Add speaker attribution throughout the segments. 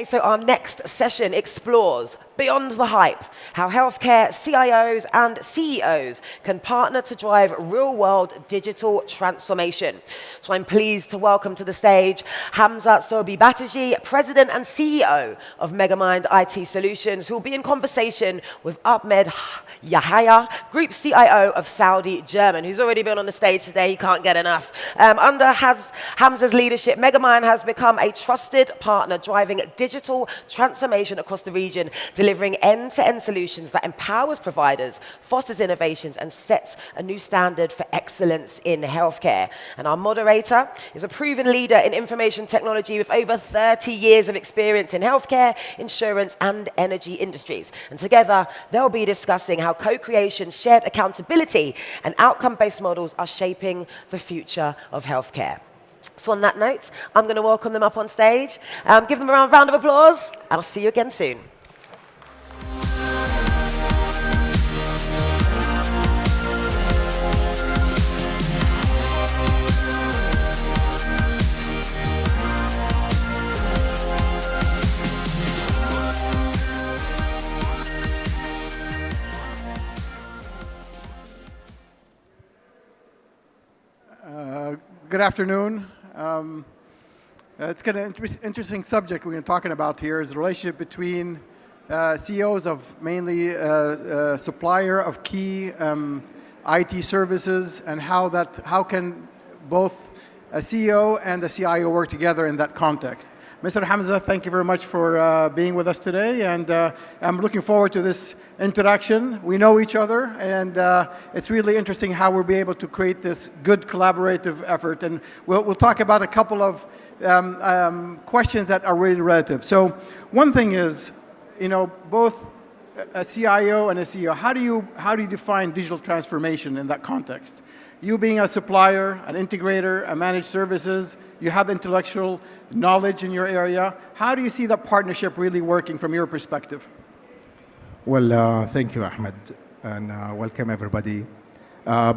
Speaker 1: So our next session explores beyond the hype, how healthcare CIOs and CEOs can partner to drive real-world digital transformation. So I'm pleased to welcome to the stage Hamza Batterjee, President and CEO of Megamind IT Solutions, who will be in conversation with Ahmed Yahya, Group CIO of Saudi German, who's already been on the stage today. He can't get enough. Under Hamza's leadership, Megamind has become a trusted partner driving digital transformation across the region, delivering end-to-end solutions that empowers providers, fosters innovations, and sets a new standard for excellence in healthcare. And our moderator is a proven leader in information technology with over 30 years of experience in healthcare, insurance, and energy industries. And together, they'll be discussing how co-creation, shared accountability, and outcome-based models are shaping the future of healthcare. So on that note, I'm going to welcome them up on stage. Give them a round of applause, and I'll see you again soon.
Speaker 2: Good afternoon. It's kind of interesting subject we're talking about here is the relationship between CEOs of mainly supplier of key IT services and how can both a CEO and a CIO work together in that context. Mr. Hamza, thank you very much for being with us today, and I'm looking forward to this interaction. We know each other, and it's really interesting how we'll be able to create this good collaborative effort, and we'll talk about a couple of questions that are really relative. So one thing is, both a CIO and a CEO, how do you define digital transformation in that context? You being a supplier, an integrator, a managed services, you have intellectual knowledge in your area. How do you see that partnership really working from your perspective?
Speaker 3: Well, thank you, Ahmed, and welcome everybody.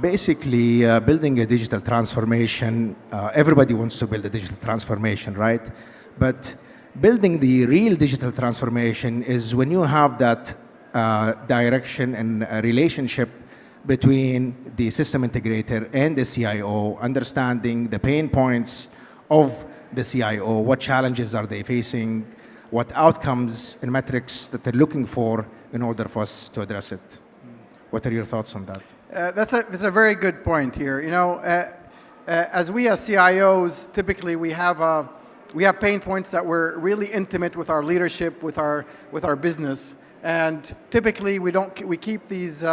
Speaker 3: Basically, building a digital transformation, everybody wants to build a digital transformation, right? But building the real digital transformation is when you have that direction and relationship between the system integrator and the CIO, understanding the pain points of the CIO, what challenges are they facing, what outcomes and metrics that they're looking for in order for us to address it. What are your thoughts on that?
Speaker 2: That's a very good point here. As we as CIOs, typically we have pain points that we're really intimate with our leadership, with our business, and typically we keep these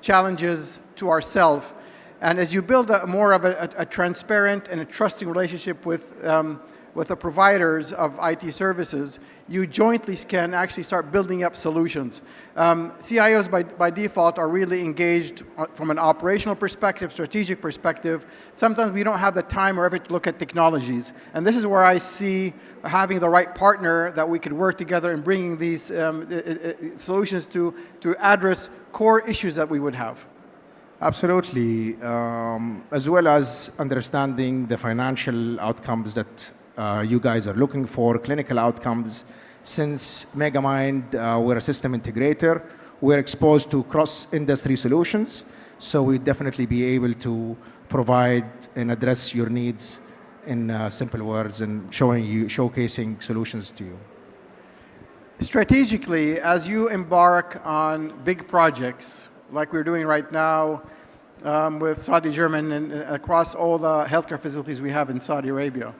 Speaker 2: challenges to ourselves. And as you build more of a transparent and a trusting relationship with the providers of IT services, you jointly can actually start building up solutions. CIOs by default are really engaged from an operational perspective, strategic perspective. Sometimes we don't have the time or effort to look at technologies. And this is where I see having the right partner that we could work together in bringing these solutions to address core issues that we would have.
Speaker 3: Absolutely, as well as understanding the financial outcomes that you guys are looking for, clinical outcomes. Since Megamind, we're a system integrator, we're exposed to cross-industry solutions, so we'd definitely be able to provide and address your needs in simple words and showcasing solutions to you.
Speaker 2: Strategically, as you embark on big projects, like we're doing right now with Saudi German and across all the healthcare facilities we have in Saudi Arabia,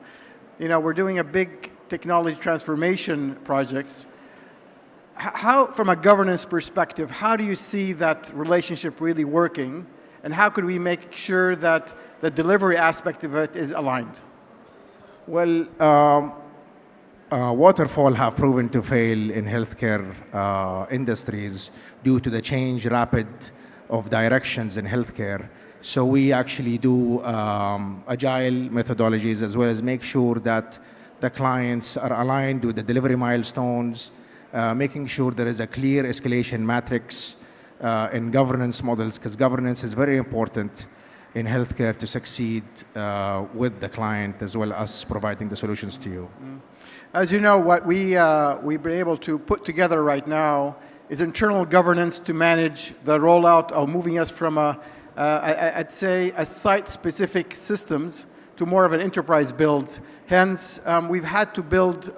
Speaker 2: we're doing a big technology transformation projects. How, from a governance perspective, how do you see that relationship really working, and how could we make sure that the delivery aspect of it is aligned?
Speaker 3: Well, waterfall have proven to fail in healthcare industries due to the rapid of directions in healthcare. So we actually do agile methodologies as well as make sure that the clients are aligned with the delivery milestones, making sure there is a clear escalation matrix in governance models, because governance is very important in healthcare to succeed with the client as well as providing the solutions to you.
Speaker 2: As you know, what we've been able to put together right now is internal governance to manage the rollout of moving us from I'd say a site-specific systems to more of an enterprise build. Hence, we've had to build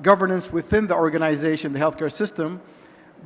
Speaker 2: governance within the organization, the healthcare system,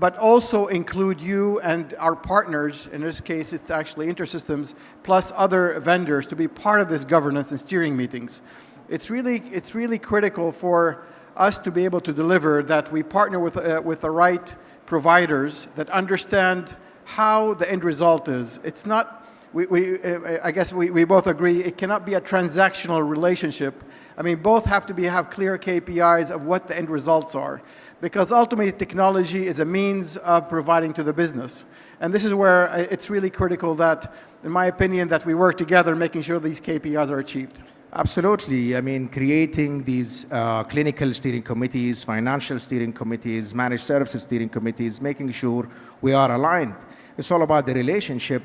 Speaker 2: but also include you and our partners. In this case, it's actually InterSystems plus other vendors to be part of this governance and steering meetings. It's really critical for us to be able to deliver that we partner with the right providers that understand how the end result is. It's not, I guess we both agree, it cannot be a transactional relationship. I mean, both have to have clear KPIs of what the end results are, because ultimately technology is a means of providing to the business. And this is where it's really critical that, in my opinion, that we work together making sure these KPIs are achieved.
Speaker 3: Absolutely. I mean, creating these clinical steering committees, financial steering committees, managed services steering committees, making sure we are aligned. It's all about the relationship.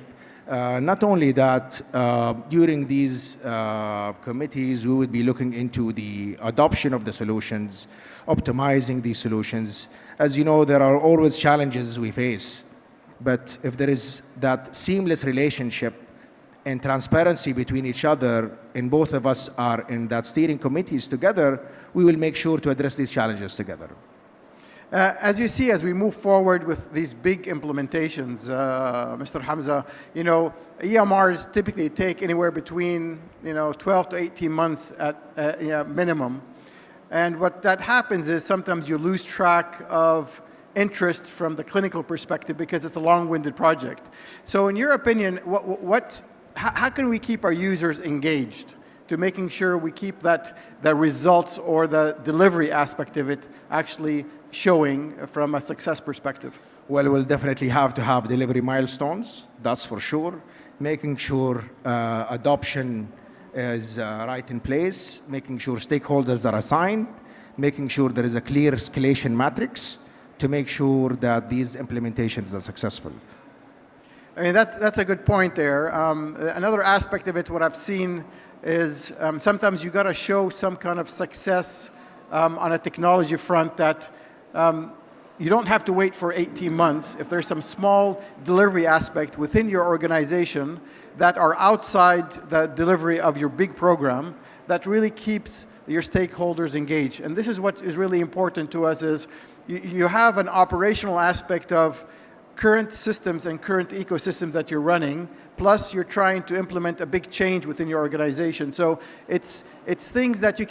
Speaker 3: Not only that, during these committees, we would be looking into the adoption of the solutions, optimizing these solutions. As you know, there are always challenges we face. But if there is that seamless relationship and transparency between each other, and both of us are in that steering committees together, we will make sure to address these challenges together.
Speaker 2: As you see, as we move forward with these big implementations, Mr. Hamza, you know, EMRs typically take anywhere between 12 to 18 months at minimum. And what that happens is sometimes you lose track of interest from the clinical perspective because it's a long-winded project. So in your opinion, how can we keep our users engaged to making sure we keep the results or the delivery aspect of it actually showing from a success perspective?
Speaker 3: Well, we'll definitely have to have delivery milestones, that's for sure. Making sure adoption is right in place, making sure stakeholders are assigned, making sure there is a clear escalation matrix to make sure that these implementations are successful.
Speaker 2: I mean, that's a good point there. Another aspect of it, what I've seen is sometimes you got to show some kind of success on a technology front that you don't have to wait for 18 months. If there's some small delivery aspect within your organization that are outside the delivery of your big program, that really keeps your stakeholders engaged. And this is what is really important to us is you have an operational aspect of current systems and current ecosystems that you're running, plus you're trying to implement a big change within your organization. So it's things that you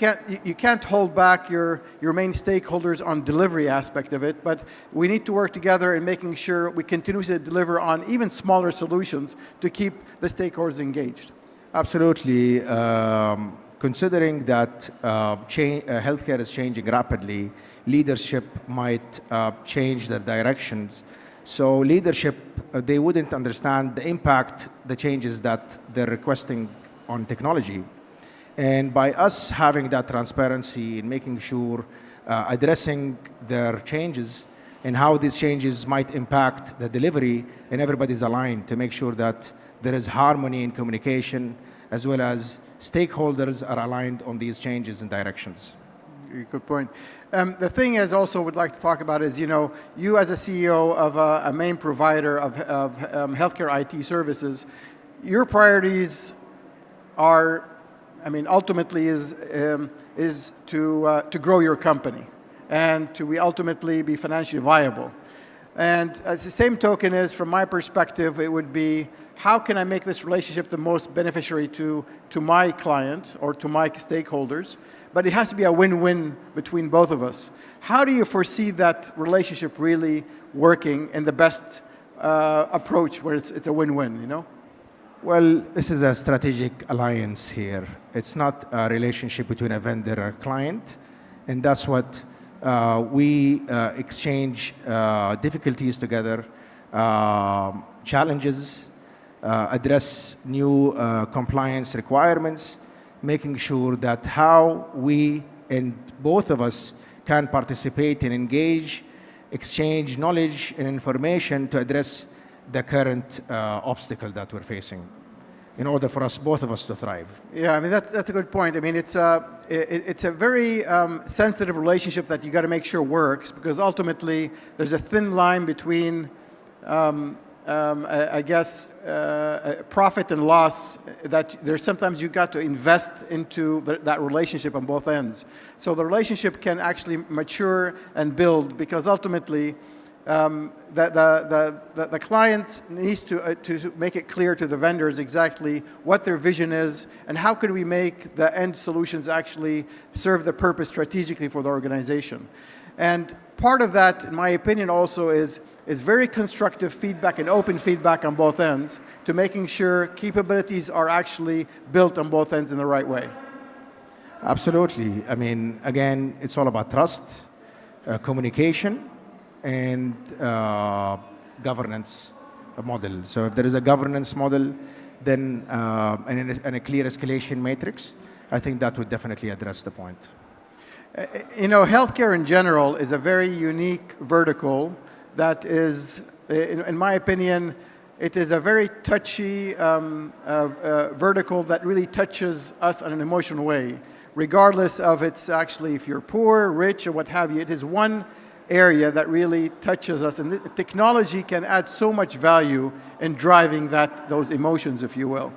Speaker 2: can't hold back your main stakeholders on delivery aspect of it, but we need to work together in making sure we continuously deliver on even smaller solutions to keep the stakeholders engaged.
Speaker 3: Absolutely. Considering that healthcare is changing rapidly, leadership might change their directions. So leadership, they wouldn't understand the impact, the changes that they're requesting on technology. And by us having that transparency and making sure, addressing their changes and how these changes might impact the delivery, and everybody's aligned to make sure that there is harmony in communication, as well as stakeholders are aligned on these changes and directions.
Speaker 2: Good point. The thing is also would like to talk about is, you as a CEO of a main provider of healthcare IT services, your priorities are, ultimately is to grow your company and to ultimately be financially viable. And as the same token is, from my perspective, it would be, how can I make this relationship the most beneficiary to my client or to my stakeholders? But it has to be a win-win between both of us. How do you foresee that relationship really working in the best approach where it's a win-win,
Speaker 3: Well, this is a strategic alliance here. It's not a relationship between a vendor and a client. And that's what we exchange difficulties together, challenges, address new compliance requirements, making sure that how we and both of us can participate and engage, exchange knowledge and information to address the current obstacle that we're facing. in order for us, both of us, to thrive.
Speaker 2: Yeah, I mean, that's a good point. I mean, it's a very sensitive relationship that you got to make sure works, because ultimately there's a thin line between, I guess, profit and loss, that there's sometimes you got to invest into that relationship on both ends. So the relationship can actually mature and build, because ultimately the client needs to make it clear to the vendors exactly what their vision is and how could we make the end solutions actually serve the purpose strategically for the organization. And part of that, in my opinion, also is very constructive feedback and open feedback on both ends to making sure capabilities are actually built on both ends in the right way.
Speaker 3: Absolutely. I mean, again, it's all about trust, communication, and governance model. So if there is a governance model, then and a clear escalation matrix, I think that would definitely address the point.
Speaker 2: You know, healthcare in general is a very unique vertical that is, in my opinion, it is a very touchy vertical that really touches us in an emotional way, regardless of it's actually if you're poor, rich, or what have you. It is one area that really touches us, and the technology can add so much value in driving those emotions, if you will.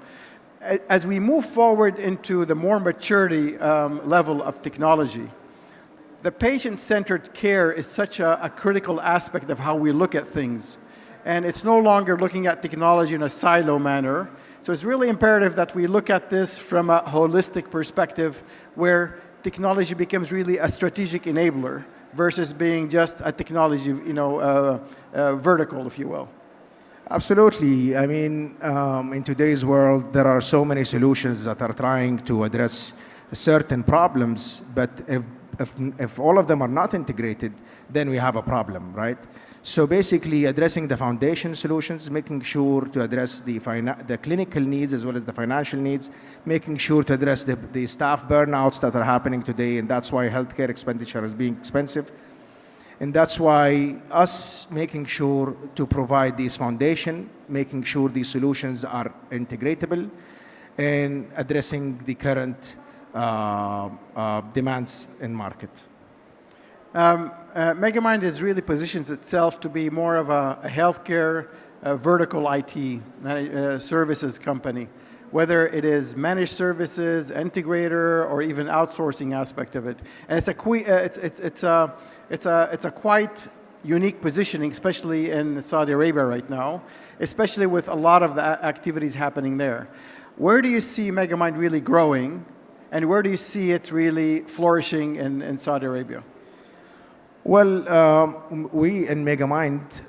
Speaker 2: As we move forward into the more maturity level of technology, the patient-centered care is such a critical aspect of how we look at things. And it's no longer looking at technology in a silo manner. So it's really imperative that we look at this from a holistic perspective, where technology becomes really a strategic enabler versus being just a technology, vertical, if you will.
Speaker 3: Absolutely. I mean, in today's world, there are so many solutions that are trying to address certain problems, but if all of them are not integrated, then we have a problem, right? So basically, addressing the foundation solutions, making sure to address the clinical needs as well as the financial needs, making sure to address the staff burnouts that are happening today, and that's why healthcare expenditure is being expensive. And that's why us making sure to provide these foundation, making sure these solutions are integratable, and addressing the current demands in market.
Speaker 2: Megamind is really positions itself to be more of a healthcare vertical IT services company, whether it is managed services, integrator, or even outsourcing aspect of it. And it's a quite unique positioning, especially in Saudi Arabia right now, especially with a lot of the activities happening there. Where do you see Megamind really growing, and where do you see it really flourishing in Saudi Arabia?
Speaker 3: Well, we in Megamind,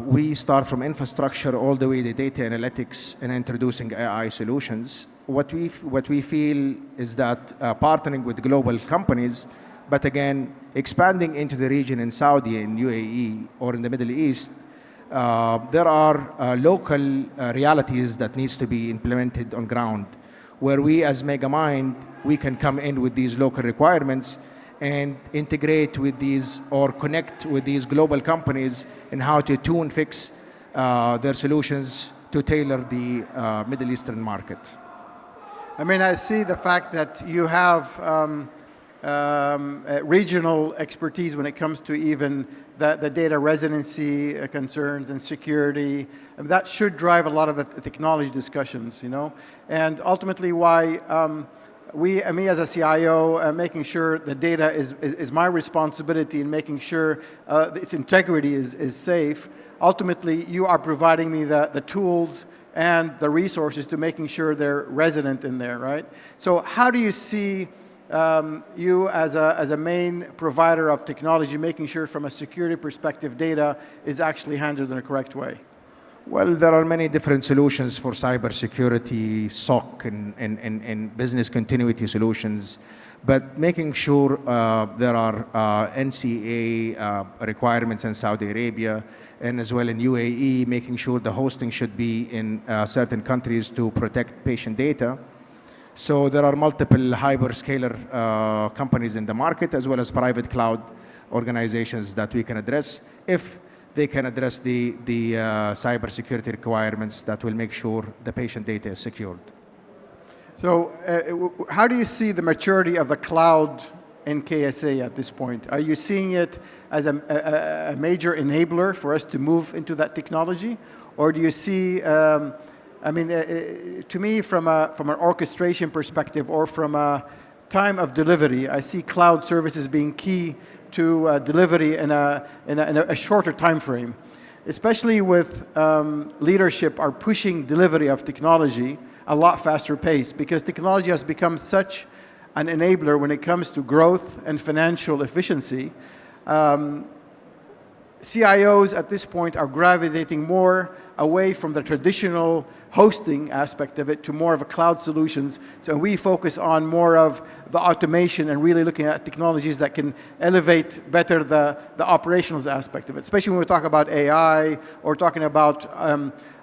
Speaker 3: we start from infrastructure all the way to data analytics and introducing AI solutions. What we feel is that partnering with global companies, but again, expanding into the region in Saudi, in UAE, or in the Middle East, there are local realities that needs to be implemented on ground, where we as Megamind, we can come in with these local requirements and integrate with these or connect with these global companies in how to tune, fix their solutions to tailor the Middle Eastern market.
Speaker 2: I mean, I see the fact that you have regional expertise when it comes to even the data residency concerns and security. And that should drive a lot of the technology discussions, and ultimately why me as a CIO, making sure the data is my responsibility in making sure its integrity is safe. Ultimately, you are providing me the tools and the resources to making sure they're resident in there, right? So how do you see you as a main provider of technology, making sure from a security perspective data is actually handled in a correct way?
Speaker 3: Well, there are many different solutions for cybersecurity, SOC, and business continuity solutions, but making sure there are NCA requirements in Saudi Arabia and as well in UAE, making sure the hosting should be in certain countries to protect patient data. So there are multiple hyperscaler companies in the market, as well as private cloud organizations that we can address if they can address the cybersecurity requirements that will make sure the patient data is secured.
Speaker 2: So how do you see the maturity of the cloud in KSA at this point? Are you seeing it as a major enabler for us to move into that technology? Or do you see, to me, from an orchestration perspective or from a time of delivery, I see cloud services being key to delivery in a shorter time frame, especially with leadership are pushing delivery of technology a lot faster pace, because technology has become such an enabler when it comes to growth and financial efficiency. CIOs at this point are gravitating more away from the traditional hosting aspect of it to more of a cloud solutions. So we focus on more of the automation and really looking at technologies that can elevate better the operations aspect of it, especially when we talk about AI or talking about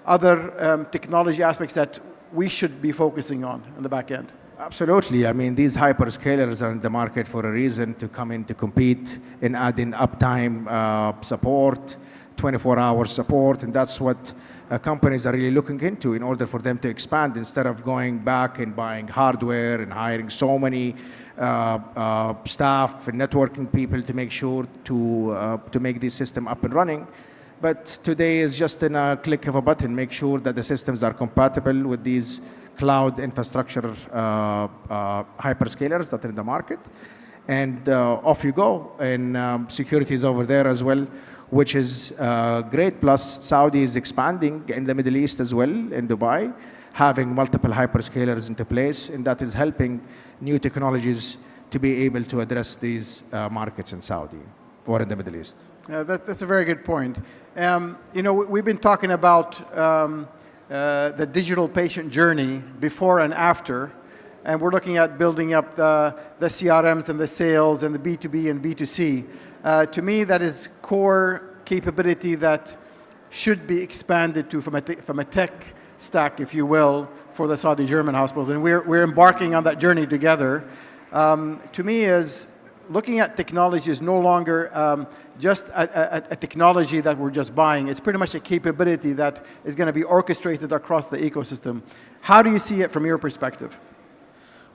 Speaker 2: other technology aspects that we should be focusing on the back end.
Speaker 3: Absolutely. I mean, these hyperscalers are in the market for a reason, to come in to compete and add in uptime support, 24-hour support, and that's what companies are really looking into in order for them to expand, instead of going back and buying hardware and hiring so many staff and networking people to make sure to make this system up and running. But today is just in a click of a button, make sure that the systems are compatible with these cloud infrastructure hyperscalers that are in the market. And off you go. And security is over there as well, which is great. Plus, Saudi is expanding in the Middle East as well, in Dubai, having multiple hyperscalers into place, and that is helping new technologies to be able to address these markets in Saudi or in the Middle East.
Speaker 2: That's a very good point. We've been talking about the digital patient journey before and after, and we're looking at building up the CRMs and the sales and the B2B and B2C. To me, that is core capability that should be expanded to from a tech stack, if you will, for the Saudi German hospitals, and we're embarking on that journey together. To me, is looking at technology is no longer just a technology that we're just buying. It's pretty much a capability that is going to be orchestrated across the ecosystem. How do you see it from your perspective?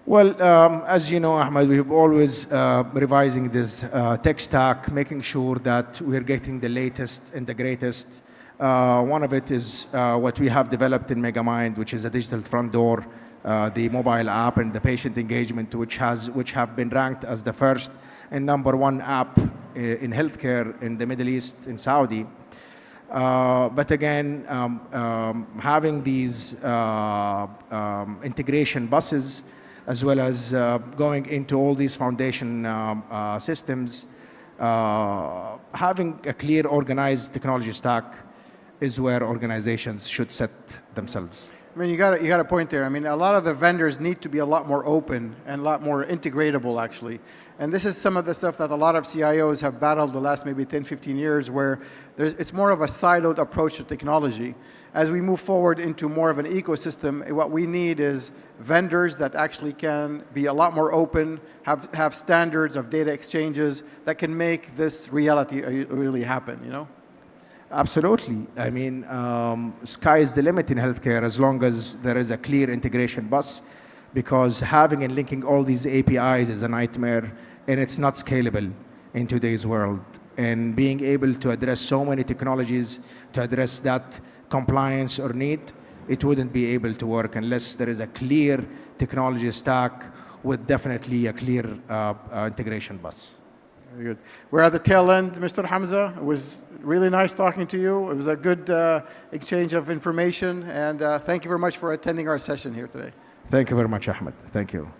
Speaker 3: Well, as you know, Ahmed, we've always revising this tech stack, making sure that we're getting the latest and the greatest. One of it is what we have developed in Megamind, which is a digital front door, the mobile app and the patient engagement, which have been ranked as the first and #1 app in healthcare in the Middle East, in Saudi. But again, having these integration buses, as well as going into all these foundation systems, having a clear, organized technology stack is where organizations should set themselves.
Speaker 2: I mean, you got a point there. I mean, a lot of the vendors need to be a lot more open and a lot more integratable, actually. And this is some of the stuff that a lot of CIOs have battled the last maybe 10, 15 years, where it's more of a siloed approach to technology. As we move forward into more of an ecosystem, what we need is vendors that actually can be a lot more open, have standards of data exchanges that can make this reality really happen, you know?
Speaker 3: Absolutely. I mean, sky is the limit in healthcare as long as there is a clear integration bus, because having and linking all these APIs is a nightmare, and it's not scalable in today's world. And being able to address so many technologies to address that compliance or need, it wouldn't be able to work unless there is a clear technology stack with definitely a clear integration bus.
Speaker 2: Very good. We're at the tail end, Mr. Hamza. It was really nice talking to you. It was a good exchange of information, and thank you very much for attending our session here today.
Speaker 3: Thank you very much, Ahmed. Thank you.